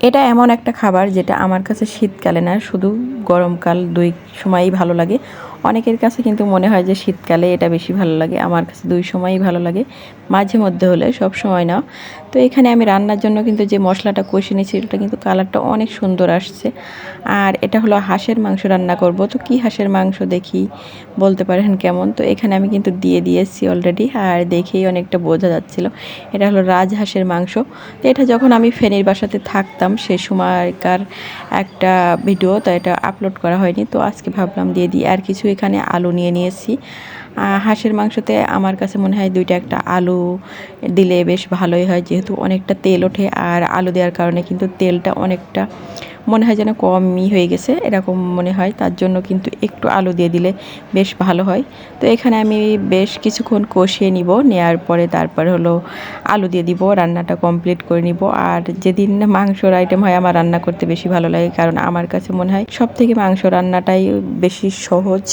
এটা এমন একটা খাবার যেটা আমার কাছে শীতকালে না, শুধু গরমকাল দুই সময়ই ভালো লাগে। অনেকের কাছে কিন্তু মনে হয় যে শীতকালে এটা বেশি ভালো লাগে, আমার কাছে দুই সময়ই ভালো লাগে, মাঝে মধ্যে হলে, সব সময় না। তো এখানে আমি রান্নার জন্য কিন্তু যে মশলাটা কষে নিয়েছি, এটা কিন্তু কালারটা অনেক সুন্দর আসছে। আর এটা হলো হাঁসের মাংস রান্না করব। তো কি হাঁসের মাংস দেখি বলতে পারেন কেমন। তো এখানে আমি কিন্তু দিয়ে দিয়েছি অলরেডি, আর দেখেই অনেকটা বোঝা যাচ্ছিল এটা হলো রাজহাঁসের মাংস। তো এটা যখন আমি ফেনীর বাসাতে থাকতাম সে সময়কার একটা ভিডিও, তো এটা আপলোড করা হয়নি, তো আজকে ভাবলাম দিয়ে দিই। আর কিছু এখানে আলু নিয়ে নিয়েছি। হাঁসের মাংসতে আমার কাছে মনে হয় দুইটা একটা আলু দিলে বেশ ভালোই হয়, যেহেতু অনেকটা তেল ওঠে, আর আলু দেওয়ার কারণে কিন্তু তেলটা অনেকটা মনে হয় যেন কমই হয়ে গেছে এরকম মনে হয়, তার জন্য কিন্তু একটু আলু দিয়ে দিলে বেশ ভালো হয়। তো এখানে আমি বেশ কিছুক্ষণ কষিয়ে নিব, নেওয়ার পরে তারপরে হলো আলু দিয়ে দিব, রান্নাটা কমপ্লিট করে নিব। আর যেদিন মাংসর আইটেম হয় আমার রান্না করতে বেশি ভালো লাগে, কারণ আমার কাছে মনে হয় সব থেকে মাংস রান্নাটাই বেশি সহজ।